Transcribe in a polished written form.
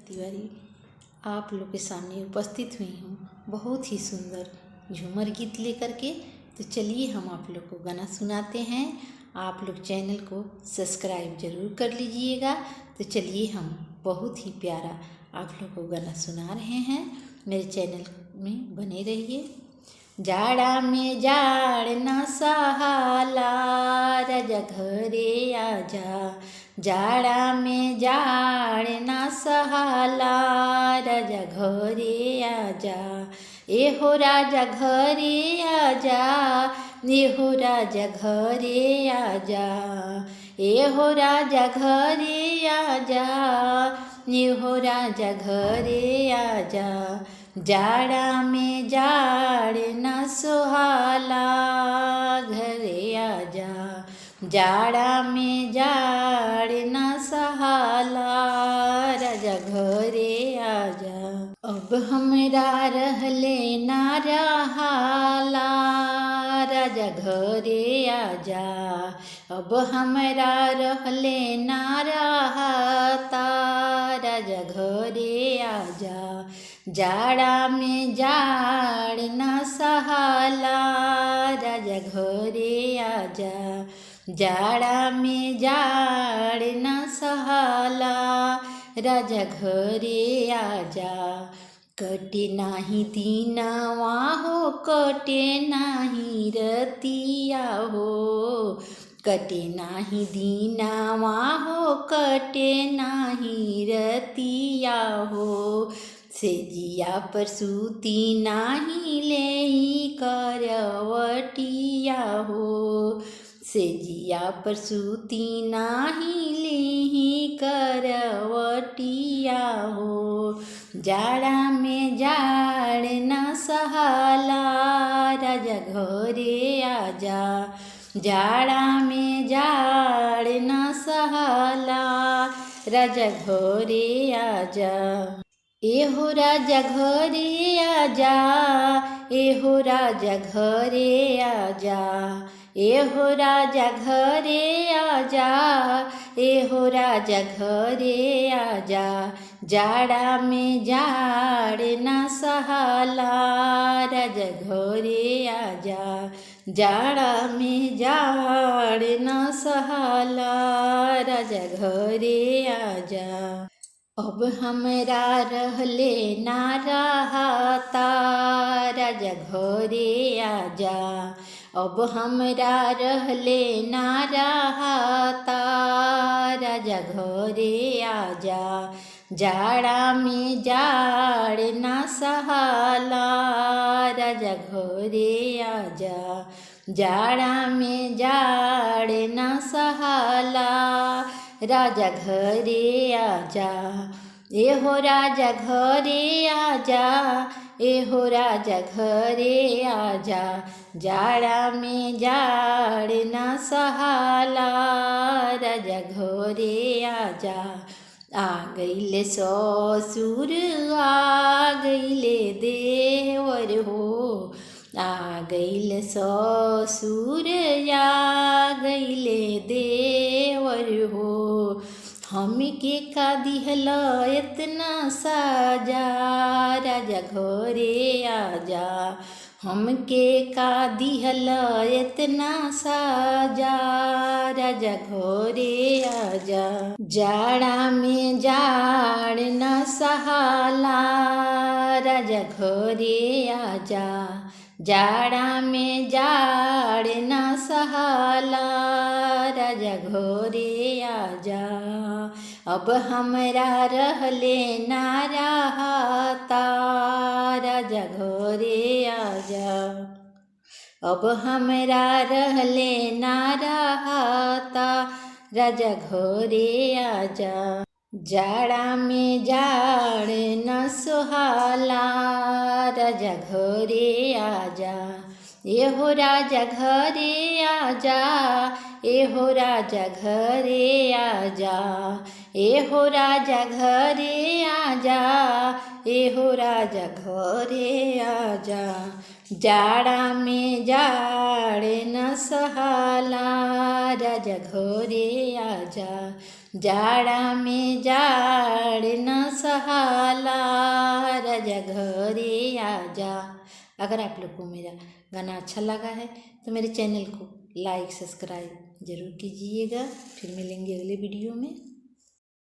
तिवारी आप लोग के सामने उपस्थित हुई हूँ बहुत ही सुंदर झूमर गीत लेकर के। तो चलिए हम आप लोग को गाना सुनाते हैं। आप लोग चैनल को सब्सक्राइब जरूर कर लीजिएगा। तो चलिए हम बहुत ही प्यारा आप लोग को गाना सुना रहे हैं। मेरे चैनल में बने रहिए। जाड़ा में जाड़ न सहाला राजा घरे आजा, जाड़ा में जाड़ न सहाला राजा घरे आजा, एहो राजा घरे आजा, एहो राजा घरे आजा, एहो राजा घरे आजा, एहो राजा घरे आजा, जाड़ा में जाड़ न सुहाला घरे आजा, जाड़ा में जाड़ न सहाला राजा घरे आजा। अब हमरा रहले ना रहाला राजा घरे आजा, अब हमरा रहले ना रहता राजा घरे आजा, जाड़ा में जाड़ न सहाला राजा घरे आजा, जाड़ा में जाड़ न सहाला राजा घरे आजा। कटे नाही दीनवा हो, कटे नाही रतिया हो, कटे नाही दीनवा हो, कटे नाही रतिया हो, सेजिया पर सूती नाही लेही करवटिया हो, सेजिया पर सूती नाही लेही करवटिया हो, जाड़ा में जाड़ न सहाला राजा घरे आजा, जाड़ा में जाड़ न सहाला राजा घरे आजा, एहो राजा घरे आजा, एहो राजा घरे आजा, एहो राजा घरे आजा, एहो राजा घरे आजा, जाड़ा में जाड़ न सहाला राजा घरे आजा, जाड़ा में जाड़ न सहाला राजा घरे आजा। अब हमरा रहले ना रहता राजा घरे आजा, अब हमरा रहले ना रहता राजा घरे आजा, जाड़ा में जाड़ न सहाला राजा घरे आजा, जाड़ा में जाड़ न सहाला राजा घरे आजा, एहो राजा घरे आजा, एहो राजा घरे आजा, जाड़ा में जाड़ न सहाला राजा घरे आजा, आ गईले ससुर आ गईले देवर हो, आ गईले ससुर आ गईले देवर हो, हमके का दिहल इतना साजा राजा घरे आजा, हमके का दिहल इतना साजा राजा घरे आजा, जाड़ा में जाड़ न सहाला राजा घरे आजा, जाड़ा में जाड़ न सहाला राजा घरे आजा, अब हमरा रहले ना रहता राजा घरे आजा, अब हमरा रहले ना रहता राजा घरे आजा, जाड़ा में जाड़ न सुहाला राजा घरे आजा, एहो राजा घरे आजा, एहो राजा घरे आजा, एहो राजा घरे आजा, एहो राजा घरे आजा, जाड़ा में जाड़ न सहाला राजा घरे आजा, जाड़ा में जाड़ न सहाला, राजा घरे आजा। अगर आप लोग को मेरा गाना अच्छा लगा है तो मेरे चैनल को लाइक सब्सक्राइब ज़रूर कीजिएगा। फिर मिलेंगे अगले वीडियो में।